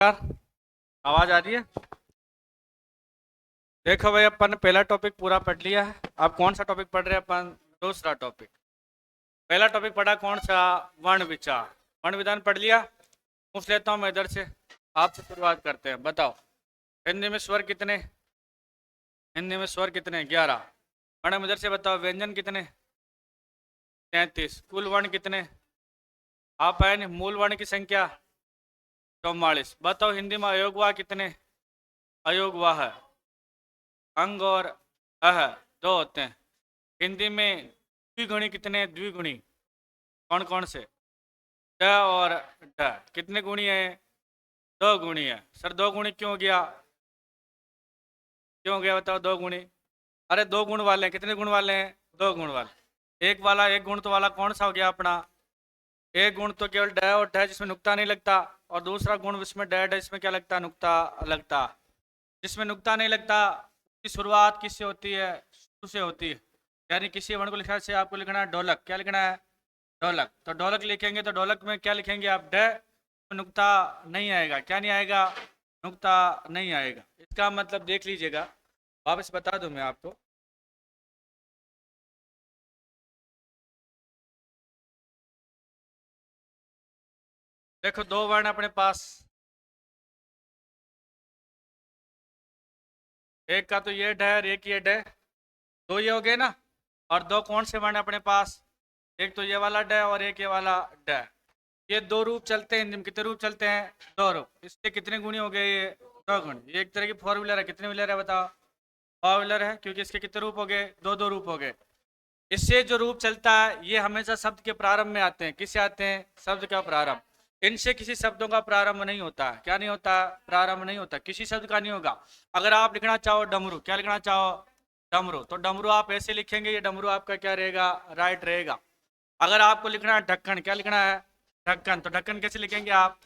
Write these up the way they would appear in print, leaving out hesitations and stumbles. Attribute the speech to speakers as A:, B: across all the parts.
A: आवाज आ रही है। देखो भाई, अपन ने पहला टॉपिक पूरा पढ़ लिया है। अब कौन सा टॉपिक पढ़ रहे हैं अपन? दूसरा टॉपिक। पहला टॉपिक पढ़ा कौन सा? वर्ण विचार। वर्ण विधान पढ़ लिया। पूछ लेता हूँ मैं इधर से। आपसे शुरुआत करते हैं, बताओ हिंदी में स्वर कितने? हिंदी में स्वर कितने? 11। मैडम इधर से बताओ व्यंजन कितने? 33। कुल वर्ण कितने? आप आए नहीं, मूल वर्ण की संख्या 44। बताओ हिंदी में अयोगवाह कितने? अयोगवाह है अंग और अह दो होते हैं। हिंदी में द्विगुणी कितने? द्विगुणी कौन कौन से? ड और ढ। कितने गुणी है? दो गुणी है। सर दो गुणी क्यों हो गया? क्यों हो गया बताओ दो गुणी? अरे दो गुण वाले हैं। कितने गुण वाले हैं? दो गुण वाले। एक वाला, एक गुण तो वाला कौन सा हो गया अपना? एक गुण तो केवल ड और ढ जिसमें नुक्ता नहीं लगता, और दूसरा गुण जिसमें ड ढ इसमें क्या लगता? नुक्ता लगता। जिसमें नुक्ता नहीं लगता उसकी शुरुआत किससे होती है? शुरू से होती है। यानी किसी वर्ण को लिखा से आपको लिखना है ढोलक। क्या लिखना है? ढोलक। तो ढोलक लिखेंगे तो ढोलक में क्या लिखेंगे आप? ड। नुक्ता नहीं आएगा। क्या नहीं आएगा? नुक्ता नहीं आएगा। इसका मतलब देख लीजिएगा, वापस बता दूं मैं आपको। देखो दो वर्ण अपने पास, एक का तो ये ड है और एक ये ड। दो ये हो गए ना। और दो कौन से वर्ण अपने पास? एक तो ये वाला ड और एक ये वाला ड। ये दो रूप चलते हैं हिंदी में। कितने रूप चलते हैं? दो रूप। इसके कितने गुणी हो गए? ये दो गुणी। ये एक तरह की फोर व्हीलर है। कितने व्हीलर है बताओ? फोर व्हीलर है, क्योंकि इसके कितने रूप हो गए? दो दो रूप हो गए। इससे जो रूप चलता है ये हमेशा शब्द के प्रारंभ में आते हैं। किससे आते हैं? शब्द का प्रारंभ। इनसे किसी शब्दों का प्रारंभ नहीं होता। क्या नहीं होता? प्रारंभ नहीं होता, किसी शब्द का नहीं होगा। अगर आप लिखना चाहो डमरू, क्या लिखना चाहो? डमरू, तो डमरू आप ऐसे लिखेंगे, ये डमरू आपका क्या रहेगा? राइट रहेगा। अगर आपको लिखना है ढक्कन, क्या लिखना है? ढक्कन, तो ढक्कन कैसे लिखेंगे आप?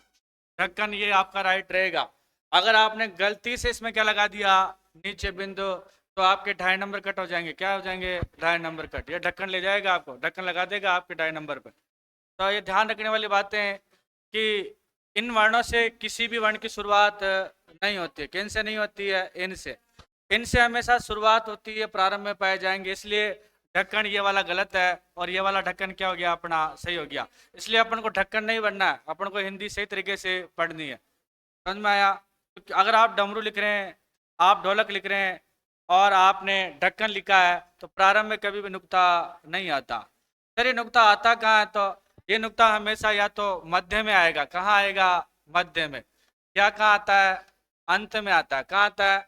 A: ढक्कन, ये आपका राइट रहेगा। अगर आपने गलती से इसमें क्या लगा दिया? नीचे बिंदु, तो आपके 2.5 नंबर कट हो जाएंगे। क्या हो जाएंगे? 2.5 नंबर कट। ये ढक्कन ले जाएगा आपको, ढक्कन लगा देगा आपके 2.5 नंबर पर। तो ये ध्यान रखने वाली बातें हैं कि इन वर्णों से किसी भी वर्ण की शुरुआत नहीं होती है। किन से नहीं होती है? इनसे। इनसे हमेशा शुरुआत होती है, प्रारंभ में पाए जाएंगे। इसलिए ढक्कन ये वाला गलत है और ये वाला ढक्कन क्या हो गया अपना? सही हो गया। इसलिए अपन को ढक्कन नहीं बनना है, अपन को हिंदी सही तरीके से पढ़नी है। समझ में आया? तो अगर आप डमरू लिख रहे हैं, आप ढोलक लिख रहे हैं और आपने ढक्कन लिखा है, तो प्रारंभ में कभी भी नुक्ता नहीं आता। सर ये नुक्ता आता कहाँ है? तो ये नुक्ता हमेशा या तो मध्य में आएगा। कहाँ आएगा? मध्य में। क्या कहाँ आता है? अंत में आता है। कहाँ आता है?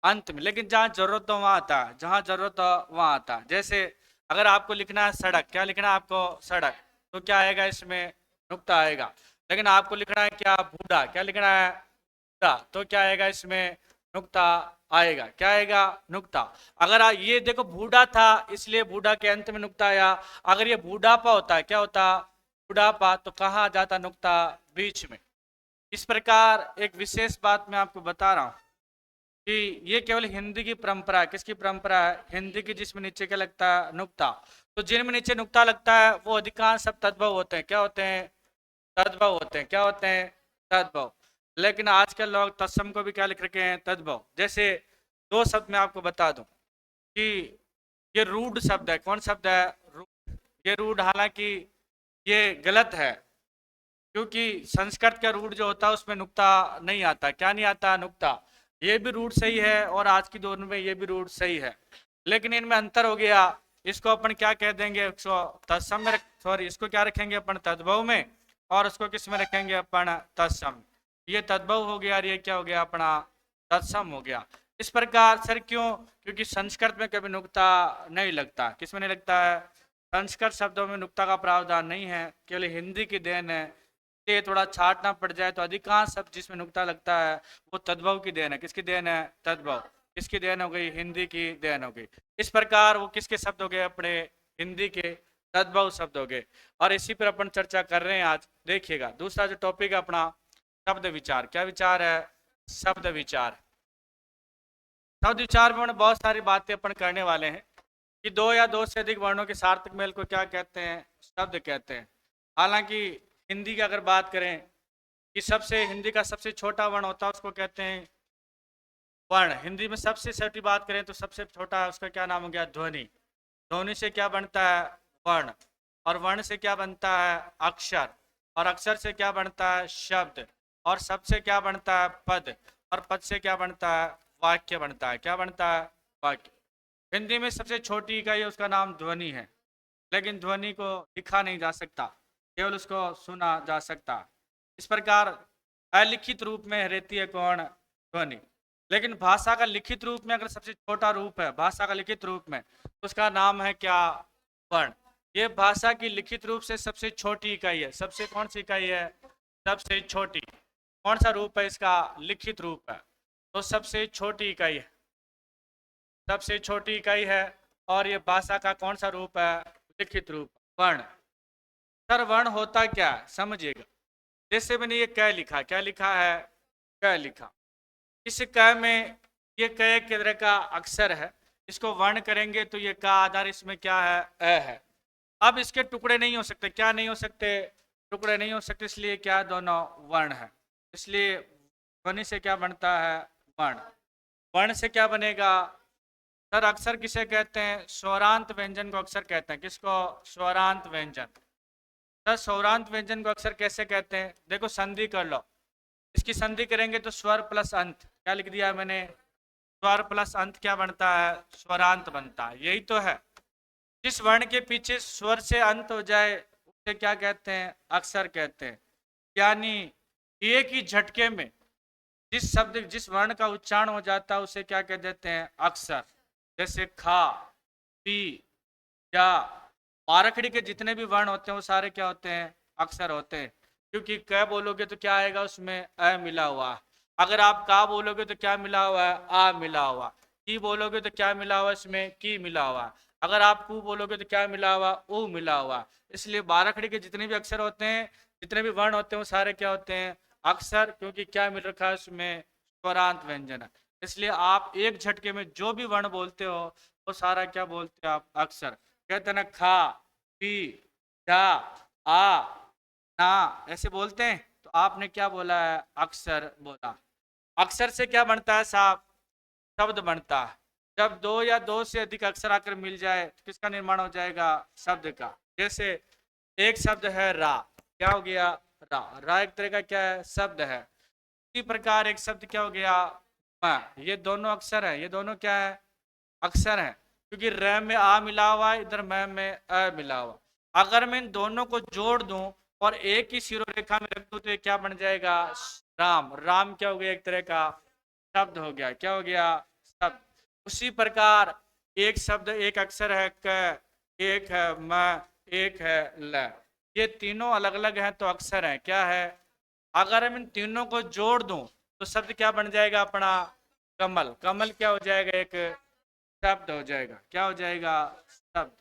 A: अंत में। लेकिन जहाँ जरूरत हो वहाँ आता है, जहाँ जरूरत हो वहाँ आता है। जैसे अगर आपको लिखना है सड़क, क्या लिखना है आपको? सड़क, तो क्या आएगा इसमें? नुक्ता आएगा। लेकिन आपको लिखना है क्या? बूढ़ा, क्या लिखना है? बूढ़ा, तो क्या आएगा इसमें? नुक्ता आएगा। क्या आएगा? नुक्ता। अगर ये देखो बूढ़ा था इसलिए बूढ़ा के अंत में नुक्ता आया। अगर ये बूढ़ापा होता है, क्या होता? बूढ़ापा, तो कहाँ आ जाता नुक्ता? बीच में। इस प्रकार एक विशेष बात मैं आपको बता रहा हूँ कि ये केवल हिंदी की परंपरा है। किसकी परंपरा है? हिंदी की, जिसमें नीचे क्या लगता है? नुक्ता। तो जिनमें नीचे नुक्ता लगता है वो अधिकांश सब तद्भव होते हैं। क्या होते हैं? तद्भव होते हैं। क्या होते हैं? तद्भव। लेकिन आजकल लोग तत्सम को भी क्या लिख रखे हैं? तद्भव। जैसे दो शब्द मैं आपको बता दूं कि ये रूढ़ शब्द है। कौन शब्द है? रूढ़। ये रूढ़, हालांकि ये गलत है, क्योंकि संस्कृत का रूढ़ जो होता है उसमें नुक्ता नहीं आता। क्या नहीं आता? नुक्ता। ये भी रूढ़ सही है और आज की दौर में ये भी रूढ़ सही है, लेकिन इनमें अंतर हो गया। इसको अपन क्या कह देंगे? तत्सम में सॉरी, इसको क्या रखेंगे अपन? तद्भव में। और उसको किस में रखेंगे अपन? तत्सम। ये तद्भव हो गया और ये क्या हो गया अपना? तत्सम हो गया। इस प्रकार सर क्यों? क्योंकि संस्कृत में कभी नुक्ता नहीं लगता। किस में नहीं लगता है? संस्कृत शब्दों में नुक्ता का प्रावधान नहीं है, केवल हिंदी की देन है। ये थोड़ा छाटना पड़ जाए तो अधिकांश शब्द जिसमें नुक्ता लगता है वो तद्भव की देन है। किसकी देन है? तद्भव। किसकी देन हो गई? हिंदी की देन हो गई। इस प्रकार वो किसके शब्द हो गए अपने? हिंदी के तद्भव शब्द हो गए। और इसी पर अपन चर्चा कर रहे हैं आज। देखिएगा दूसरा जो टॉपिक है अपना, शब्द विचार। क्या विचार है? शब्द विचार। शब्द विचार में बहुत सारी बातें अपन करने वाले हैं कि दो या दो से अधिक वर्णों के सार्थक मेल को क्या कहते हैं? शब्द कहते हैं। हालांकि हिंदी की अगर बात करें कि सबसे हिंदी का सबसे छोटा वर्ण होता है उसको कहते हैं वर्ण। हिंदी में सबसे छोटी बात करें तो सबसे छोटा उसका क्या नाम हो गया? ध्वनि। ध्वनि से क्या बनता है? वर्ण। और वर्ण से क्या बनता है? अक्षर। और अक्षर से क्या बनता है? शब्द। और शब्द से क्या बनता है? पद। और पद से क्या बनता है? वाक्य बनता है। क्या बनता है? वाक्य। हिंदी में सबसे छोटी इकाई उसका नाम ध्वनि है, लेकिन ध्वनि को लिखा नहीं जा सकता, केवल उसको सुना जा सकता। इस प्रकार अलिखित रूप में रहती है कौन? ध्वनि। लेकिन भाषा का लिखित रूप में अगर सबसे छोटा रूप है भाषा का लिखित रूप में, तो उसका नाम है क्या? वर्ण। ये भाषा की लिखित रूप से सबसे छोटी इकाई है। सबसे कौन सी इकाई है? सबसे छोटी। कौन सा रूप है इसका? लिखित रूप है, तो सबसे छोटी इकाई है। सबसे छोटी इकाई है। और ये भाषा का कौन सा रूप है? लिखित रूप, वर्ण। सर वर्ण होता क्या है समझिएगा। जैसे मैंने ये क लिखा, क्या लिखा है? क लिखा। इस क में ये क एक तरह का अक्षर है, इसको वर्ण करेंगे तो ये का आधार इसमें क्या है? अ है। अब इसके टुकड़े नहीं हो सकते। क्या नहीं हो सकते? टुकड़े नहीं हो सकते, इसलिए क्या दोनों वर्ण है। इसलिए ध्वनि से क्या बनता है? वर्ण। वर्ण से क्या बनेगा? सर अक्षर किसे कहते हैं? स्वरांत व्यंजन को अक्षर कहते हैं। किसको? स्वरांत व्यंजन। सर स्वरांत व्यंजन को अक्षर कैसे कहते हैं? देखो संधि कर लो। इसकी संधि करेंगे तो स्वर प्लस अंत, क्या लिख दिया मैंने? स्वर प्लस अंत क्या बनता है? स्वरांत बनता है। यही तो है। जिस वर्ण के पीछे स्वर से अंत हो जाए उसे क्या कहते हैं? अक्षर कहते हैं। यानी एक ही झटके में जिस शब्द जिस वर्ण का उच्चारण हो जाता है उसे क्या कह देते हैं? अक्षर। जैसे खा, पी, या। बारखड़ी के जितने भी वर्ण होते हैं वो सारे क्या होते हैं? अक्षर होते हैं। क्योंकि क बोलोगे तो क्या आएगा उसमें? अ मिला हुआ। अगर आप का बोलोगे तो क्या मिला हुआ है? आ मिला हुआ। की बोलोगे तो क्या मिला हुआ? इसमें की मिला हुआ। अगर आप कु बोलोगे तो क्या मिला हुआ? ऊ मिला हुआ। इसलिए बारखड़ी के जितने भी अक्षर होते हैं, जितने भी वर्ण होते हैं वो सारे क्या होते हैं? अक्षर। क्योंकि क्या मिल रखा है उसमें? स्वरांत व्यंजन। इसलिए आप एक झटके में जो भी वर्ण बोलते हो वो सारा क्या बोलते हो आप? अक्षर। कहते हैं ना खा, पी, जा, आ, ना, ऐसे बोलते हैं। तो आपने क्या बोला है? अक्षर बोला। अक्षर से क्या बनता है साहब? शब्द बनता है। जब दो या दो से अधिक अक्षर आकर मिल जाए तो किसका निर्माण हो जाएगा? शब्द का। जैसे एक शब्द है रा, क्या हो गया? रा। रा एक तरह का क्या है? शब्द है। इसी प्रकार एक शब्द क्या हो गया? म। ये दोनों अक्षर है। ये दोनों क्या है? अक्षर है। क्योंकि र में आ मिला हुआ है, इधर म में अ मिला हुआ। अगर मैं इन दोनों को जोड़ दूं और एक ही शिरोरेखा में रख दूं तो ये क्या बन जाएगा? राम। राम क्या हो गया? एक तरह का शब्द हो गया। क्या हो गया? शब्द। उसी प्रकार एक शब्द एक अक्षर है क, एक है म, एक है ल। ये तीनों अलग अलग हैं तो अक्षर हैं। क्या है? अगर हम इन तीनों को जोड़ दूं तो शब्द क्या बन जाएगा अपना? कमल। कमल क्या हो जाएगा? एक शब्द हो जाएगा। क्या हो जाएगा? शब्द।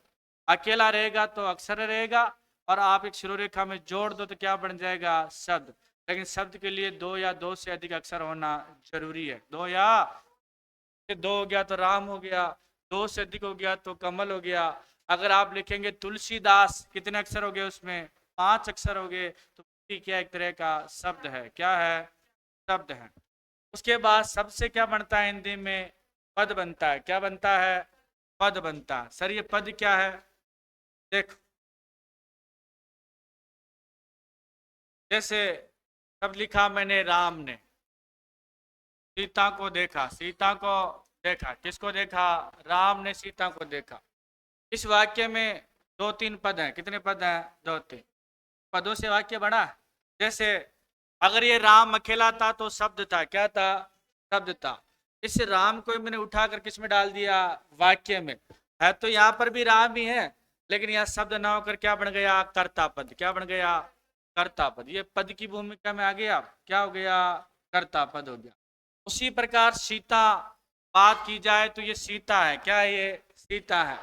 A: अकेला रहेगा तो अक्षर रहेगा, और आप एक शिरोरेखा में जोड़ दो तो क्या बन जाएगा? शब्द। लेकिन शब्द के लिए दो या दो से अधिक अक्षर होना जरूरी है। दो हो गया तो राम हो गया, दो से अधिक हो गया तो कमल हो गया। अगर आप लिखेंगे तुलसीदास, कितने अक्षर हो गए उसमें? 5 अक्षर हो गए। तो क्या एक तरह का शब्द है। क्या है? शब्द है। उसके बाद सबसे क्या बनता है हिंदी में? पद बनता है। क्या बनता है? पद बनता है। सर ये पद क्या है? देखो, जैसे तब लिखा मैंने राम ने सीता को देखा। सीता को देखा। किसको देखा? राम ने सीता को देखा। इस वाक्य में 2-3 पद हैं। कितने पद हैं? 2-3 पदों से वाक्य बना। जैसे अगर ये राम अकेला था तो शब्द था। क्या था? शब्द था। इस राम को मैंने उठाकर किस में डाल दिया? वाक्य में। है तो यहाँ पर भी राम ही है, लेकिन यहाँ शब्द ना होकर क्या बन गया? कर्ता पद। क्या बन गया? कर्ता पद। ये पद की भूमिका में आ गया। क्या हो गया? कर्ता पद हो गया। उसी प्रकार सीता बात की जाए तो ये सीता है। क्या है? ये सीता है।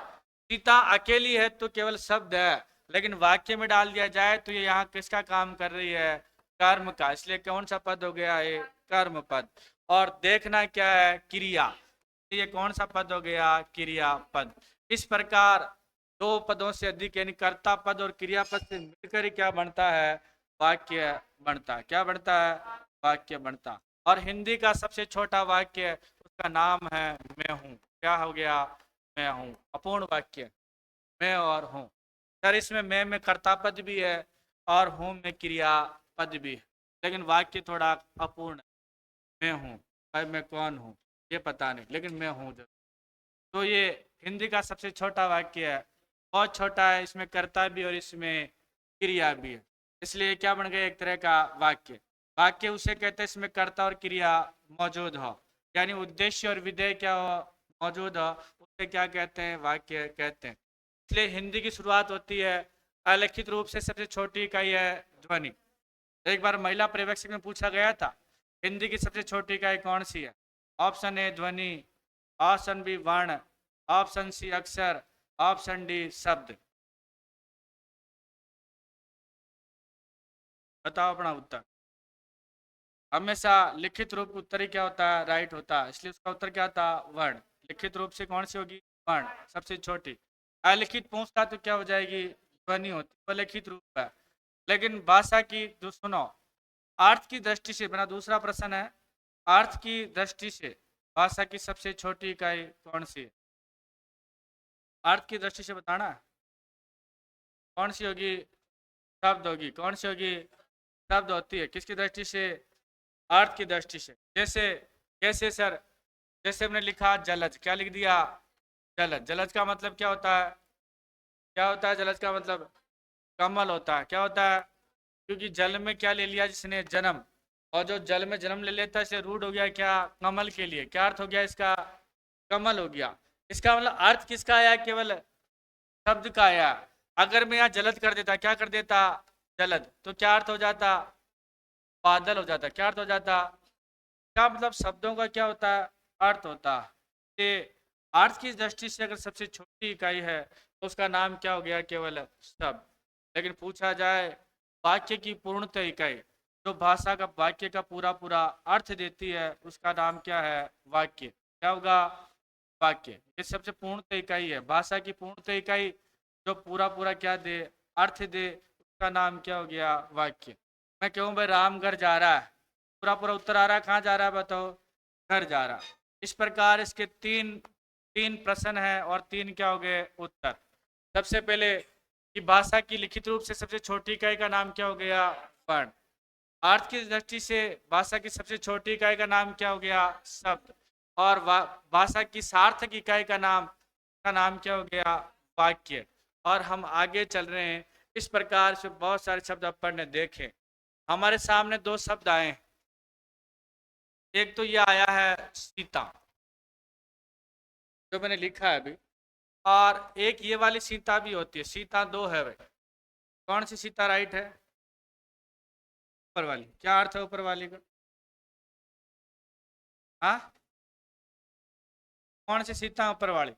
A: सीता अकेली है तो केवल शब्द है, लेकिन वाक्य में डाल दिया जाए तो ये यहाँ किसका काम कर रही है? कर्म का। इसलिए कौन सा पद हो गया? ये कर्म पद। और देखना क्या है? क्रिया। ये कौन सा पद हो गया? क्रिया पद। इस प्रकार दो पदों से अधिक यानी कर्ता पद और क्रिया पद से मिलकर ही क्या बनता है? वाक्य बनता है। क्या बनता है? वाक्य बनता। और हिंदी का सबसे छोटा वाक्य, उसका नाम है मैं हूँ। क्या हो गया? मैं हूँ। अपूर्ण वाक्य, मैं और हूँ। सर इसमें मैं में कर्ता पद भी है और हूँ में क्रिया पद भी है, लेकिन वाक्य थोड़ा अपूर्ण है। मैं हूँ, भाई मैं कौन हूँ ये पता नहीं, लेकिन मैं हूँ जरूर। तो ये हिंदी का सबसे छोटा वाक्य है, बहुत छोटा है, इसमें कर्ता भी और इसमें क्रिया भी है, इसलिए क्या बन गया? एक तरह का वाक्य। वाक्य उसे कहते हैं इसमें कर्ता और क्रिया मौजूद हो, यानी उद्देश्य और विधेय क्या हो? मौजूद हो, उसे क्या कहते हैं? वाक्य कहते हैं। इसलिए हिंदी की शुरुआत होती है अलिखित रूप से, सबसे छोटी इकाई है ध्वनि। एक बार महिला पर्यवेक्षक में पूछा गया था हिंदी की सबसे छोटी इकाई कौन सी है? ऑप्शन ए ध्वनि, ऑप्शन बी वर्ण, ऑप्शन सी अक्षर, ऑप्शन डी शब्द। बताओ अपना उत्तर। हमेशा लिखित रूप उत्तर ही क्या होता है? राइट होता है, इसलिए उसका उत्तर क्या था? वर्ण। लिखित रूप से कौन सी होगी? वर्ण, सबसे छोटी। अलिखित पूछता तो क्या हो जाएगी? ध्वनि होती, वो लिखित रूप है। लेकिन भाषा की जो सुनो, अर्थ की दृष्टि से, मेरा दूसरा प्रश्न है, अर्थ की दृष्टि से भाषा की सबसे छोटी इकाई कौन सी है? अर्थ की दृष्टि से बताना कौन सी होगी? शब्द होगी। कौन सी होगी? शब्द होती है। किसकी दृष्टि से? अर्थ की दृष्टि से। जैसे कैसे सर? जैसे हमने लिखा जलज, क्या लिख दिया? जलज। जलज का मतलब क्या होता है? क्या होता है जलज का मतलब? कमल होता है। क्या होता है? क्योंकि जल में क्या ले लिया जिसने? जन्म। और जो जल में जन्म ले लेता है इसे रूढ़ हो गया क्या? कमल के लिए। क्या अर्थ हो गया इसका? कमल हो गया। इसका मतलब अर्थ किसका आया? केवल शब्द का आया। अगर मैं यहाँ जलद कर देता, क्या कर देता? जलद, तो क्या अर्थ हो जाता? बादल हो जाता। क्या अर्थ हो जाता? क्या मतलब शब्दों का क्या होता है? अर्थ होता। ये अर्थ की दृष्टि से अगर सबसे छोटी इकाई है तो उसका नाम क्या हो गया? केवल शब्द। लेकिन पूछा जाए वाक्य की पूर्णतः इकाई, जो भाषा का वाक्य का पूरा पूरा अर्थ देती है, उसका नाम क्या है? वाक्य। क्या होगा? वाक्य। ये सबसे पूर्णतः इकाई है, भाषा की पूर्णतः इकाई, जो पूरा पूरा क्या दे? अर्थ दे, उसका नाम क्या हो गया? वाक्य। मैं कहूँ भाई राम घर जा रहा है, पूरा पूरा उत्तर आ रहा है, कहाँ जा रहा है बताओ? घर जा रहा। इस प्रकार इसके तीन तीन प्रश्न है और तीन क्या हो गए? उत्तर। सबसे पहले कि भाषा की लिखित रूप से सबसे छोटी इकाई का नाम क्या हो गया? वर्ण। अर्थ की दृष्टि से भाषा की सबसे छोटी इकाई का नाम क्या हो गया? शब्द। और भाषा की सार्थक इकाई का नाम क्या हो गया? वाक्य। और हम आगे चल रहे हैं, इस प्रकार से बहुत सारे शब्द अपन ने देखे। हमारे सामने दो शब्द आए हैं। एक तो ये आया है सीता, जो मैंने लिखा है अभी, और एक ये वाली सीता भी होती है। सीता दो है भाई, कौन सी सीता राइट है? ऊपर वाली। क्या अर्थ है ऊपर वाली का? हाँ, कौन सी सीता? ऊपर वाली।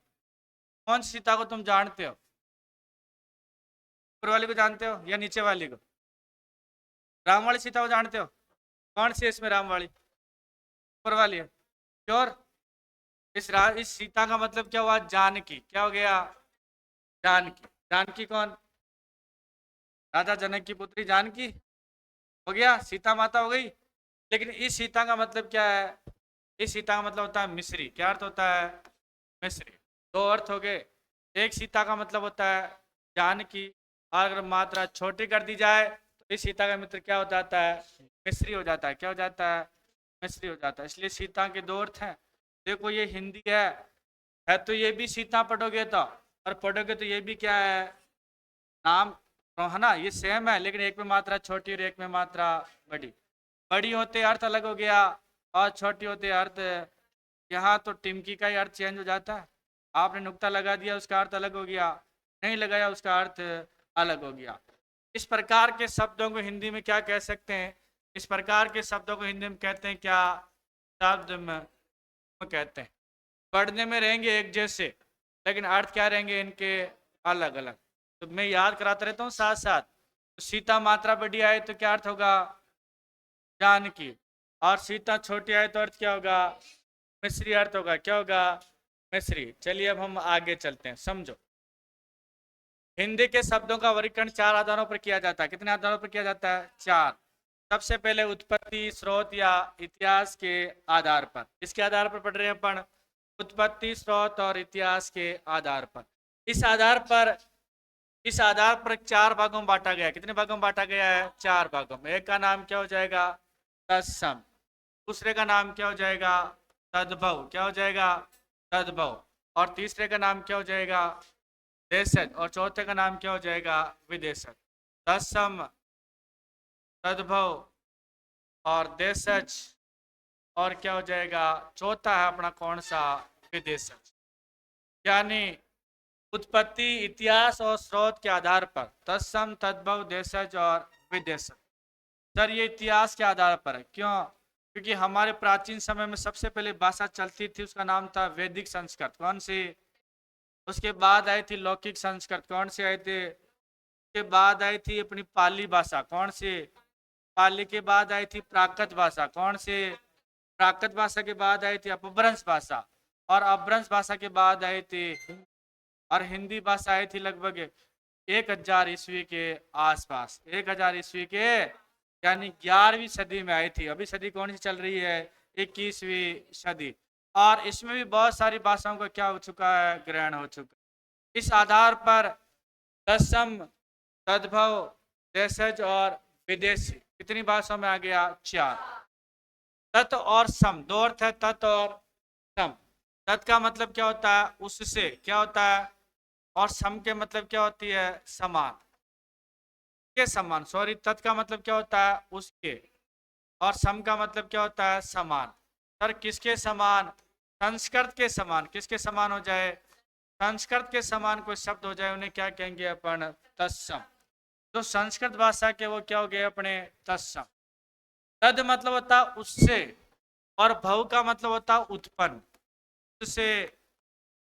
A: कौन सी सीता को तुम जानते हो? ऊपर वाली को जानते हो या नीचे वाली को? राम वाली सीता को जानते हो? कौन सी है इसमें राम वाली? ऊपर वाली है। श्योर? इस सीता का मतलब क्या हुआ? जानकी। क्या हो गया? जानकी। जानकी कौन? राजा जनक की पुत्री जानकी हो गया, सीता माता हो गई। लेकिन इस सीता का मतलब क्या है? इस सीता का मतलब होता है मिस्री। क्या अर्थ होता है? मिस्री। दो अर्थ हो गए। एक सीता का मतलब होता है जानकी, और अगर मात्रा छोटी कर दी जाए तो इस सीता का मित्र क्या हो जाता है? मिस्री हो जाता है। क्या हो जाता है? मिस्री हो जाता है। इसलिए सीता के दो अर्थ हैं। देखो ये हिंदी है तो ये भी सीता पढ़ोगे तो, और पढ़ोगे तो ये भी क्या है? नाम तो है ना, ये सेम है, लेकिन एक में मात्रा छोटी और एक में मात्रा बड़ी। बड़ी होते अर्थ अलग हो गया और छोटी होते अर्थ, यहाँ तो टिमकी का ही अर्थ चेंज हो जाता है। आपने नुक्ता लगा दिया उसका अर्थ अलग हो गया, नहीं लगाया उसका अर्थ अलग हो गया। इस प्रकार के शब्दों को हिंदी में क्या कह सकते हैं? इस प्रकार के शब्दों को हिंदी में कहते हैं क्या? शब्द में कहते हैं। पढ़ने में रहेंगे एक जैसे, लेकिन अर्थ क्या रहेंगे इनके? अलग अलग। तो मैं याद कराता रहता हूँ साथ साथ। तो सीता मात्रा बड़ी आए तो क्या अर्थ होगा? जानकी। और सीता छोटी आए तो अर्थ क्या होगा? मिस्री अर्थ होगा। क्या होगा? मिस्री। चलिए अब हम आगे चलते हैं, समझो। हिंदी के शब्दों का वर्गीकरण चार आधारों पर किया जाता है। कितने आधारों पर किया जाता है? चार। सबसे पहले उत्पत्ति, स्रोत या इतिहास के आधार पर। इसके आधार पर पढ़ रहे हैं अपन, उत्पत्ति, स्रोत और इतिहास के आधार पर। इस आधार पर चार भागों में बांटा गया है। कितने भागों में बांटा गया है? चार भागों में। एक का नाम क्या हो जाएगा? तत्सम। दूसरे का नाम क्या हो जाएगा? तद्भव। क्या हो जाएगा? तद्भव। और तीसरे का नाम क्या हो जाएगा? देशज। और चौथे का नाम क्या हो जाएगा? विदेशज। तत्सम, तद्भव और देशज, और क्या हो जाएगा? चौथा है अपना कौन सा? विदेशज। यानी उत्पत्ति, इतिहास और स्रोत के आधार पर तत्सम, तद्भव, देशज और विदेशज। सर ये इतिहास के आधार पर है, क्यों? क्योंकि हमारे प्राचीन समय में सबसे पहले भाषा चलती थी, उसका नाम था वैदिक संस्कृत। कौन सी? उसके बाद आई थी लौकिक संस्कृत। कौन सी आई थी? उसके बाद आई थी अपनी पाली भाषा। कौन सी? पाली के बाद आई थी प्राकृत भाषा। कौन सी? प्राकृत भाषा के बाद आई थी अपभ्रंश भाषा, और अपभ्रंश भाषा के बाद आई थी, और हिंदी भाषा आई थी लगभग 1000 ईस्वी के आसपास। 1000 ईस्वी के, यानी 11वीं सदी में आई थी। अभी सदी कौन सी चल रही है? 21वीं सदी। और इसमें भी बहुत सारी भाषाओं का क्या हो चुका है? ग्रहण हो चुका है। इस आधार पर तत्सम, तद्भव, देशज और विदेशी कितनी भाषाओं में आ गया? 4। तत् और सम, दो अर्थ है, तत् और सम। तत् का मतलब क्या होता है? उससे। क्या होता है? और सम के मतलब क्या होती है? समान के समान। सॉरी, तत् का मतलब क्या होता है? उसके। और सम का मतलब क्या होता है? समान। सर किसके समान? संस्कृत के समान। किसके समान हो जाए? संस्कृत के समान कोई शब्द हो जाए उन्हें क्या कहेंगे अपन? तत्सम। जो संस्कृत भाषा के वो क्या हो गए अपने? तत्सम। तद मतलब होता उससे, और भव का मतलब होता उत्पन्न। उससे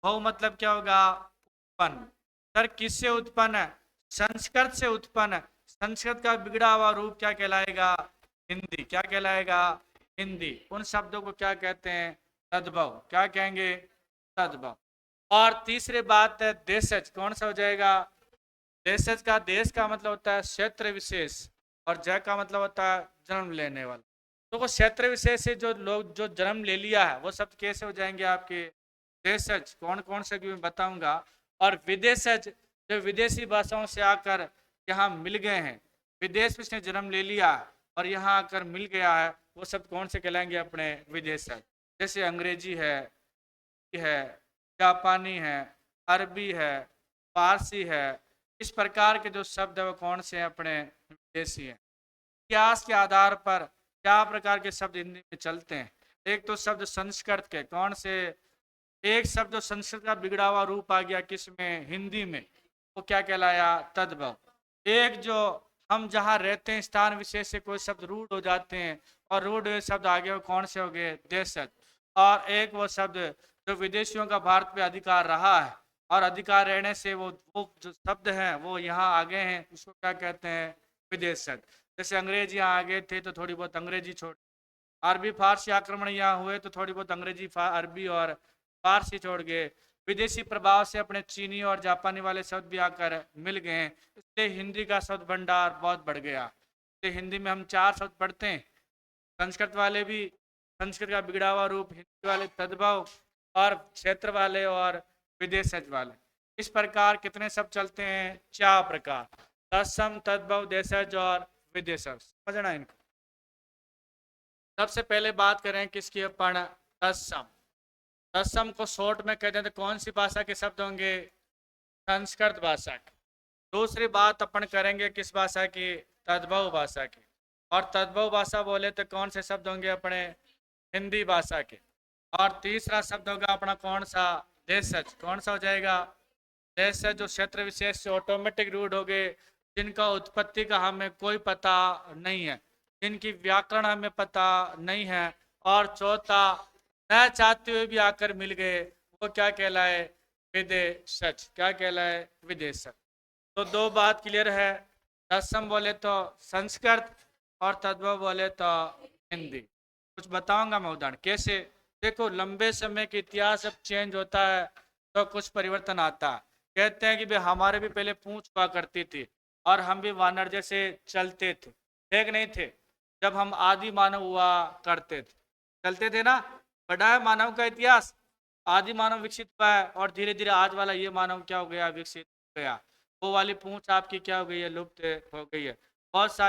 A: भव मतलब क्या होगा? उत्पन्न। सर किससे उत्पन्न है? संस्कृत से उत्पन्न है। संस्कृत का बिगड़ा हुआ रूप क्या कहलाएगा? हिंदी। क्या कहलाएगा? हिंदी। उन शब्दों को क्या कहते हैं? तद्भव। क्या कहेंगे? तद्भव। और तीसरी बात है देशज। कौन सा हो जाएगा? देशज का, देश का मतलब होता है क्षेत्र विशेष, और जय का मतलब होता है जन्म लेने वाला। तो वो क्षेत्र विशेष से जो लोग जो जन्म ले लिया है वो शब्द कैसे हो जाएंगे आपके? देशज। कौन कौन से मैं बताऊंगा। और विदेशज, जो विदेशी भाषाओं से आकर यहाँ मिल गए हैं, विदेश में इसने जन्म ले लिया और यहाँ आकर मिल गया है, वो शब्द कौन से कहलाएंगे अपने? विदेशज। जैसे अंग्रेजी है जापानी है, अरबी है, फारसी है। इस प्रकार के जो शब्द है वो कौन से हैं? अपने विदेशी हैं। इतिहास के आधार पर क्या प्रकार के शब्द हिंदी में चलते हैं? एक तो शब्द संस्कृत के, कौन से? एक शब्द जो संस्कृत का बिगड़ा हुआ रूप आ गया किसमें? हिंदी में, वो क्या कहलाया? तद्भव। एक जो हम जहाँ रहते हैं स्थान विशेष से कोई शब्द रूढ़ हो जाते हैं, और रूढ़ हुए शब्द आगे वो कौन से हो गए? देशज। और एक वो शब्द जो विदेशियों का भारत पे अधिकार रहा है, और अधिकार रहने से वो जो शब्द हैं वो यहाँ आ गए हैं, उसको क्या कहते हैं? विदेशज। जैसे अंग्रेज यहाँ आ गए थे तो थोड़ी बहुत अंग्रेजी छोड़, अरबी फारसी आक्रमण यहाँ हुए तो थोड़ी बहुत अंग्रेजी अरबी और फारसी छोड़ गए। विदेशी प्रभाव से अपने चीनी और जापानी वाले शब्द भी आकर मिल गए हैं, इसलिए हिंदी का शब्द भंडार बहुत बढ़ गया। इसलिए हिंदी में हम 4 शब्द पढ़ते हैं। संस्कृत वाले भी संस्कृत का बिगड़ा हुआ रूप, हिंदी वाले तद्भव, और क्षेत्र वाले और विदेशज वाले। इस प्रकार कितने शब्द चलते हैं? 4 प्रकार। तत्सम, तद्भव, देशज और विदेशज। समझना इनको। सबसे पहले बात करें किसकी अपन? तत्सम। तत्सम को शॉर्ट में कहते हैं तो कौन सी भाषा के शब्द होंगे? संस्कृत भाषा के। दूसरी बात अपन करेंगे किस भाषा की? तद्भव भाषा की। और तद्भव भाषा बोले तो कौन से शब्द होंगे अपने? हिंदी भाषा के। और तीसरा शब्द होगा अपना कौन सा? देशज। कौन सा हो जाएगा? देशज, जो क्षेत्र विशेष से ऑटोमेटिक रूढ़ हो गए, जिनका उत्पत्ति का हमें कोई पता नहीं है, जिनकी व्याकरण हमें पता नहीं है। और चौथा, न चाहते हुए भी आकर मिल गए, वो क्या कहलाए? विदेशज। क्या कहलाए? विदेशज। तो 2 बात क्लियर है। तत्सम बोले तो संस्कृत, और तद्भव बोले तो हिंदी। कुछ बताऊंगा मैं उदाहरण कैसे। देखो लंबे समय के इतिहास जब चेंज होता है तो कुछ परिवर्तन आता है। कहते हैं कि भाई हमारे भी पहले पूंछ हुआ करती थी और हम भी वानर जैसे चलते थे, ठीक नहीं थे। जब हम आदि मानव हुआ करते थे, चलते थे ना। पढ़ा है मानव का इतिहास, आदि मानव विकसित हुआ है और धीरे धीरे आज वाला ये मानव क्या हो गया, विकसित हो गया। वो वाली पूंछ आपकी क्या हो गई है, लुप्त हो गई है। बहुत सारी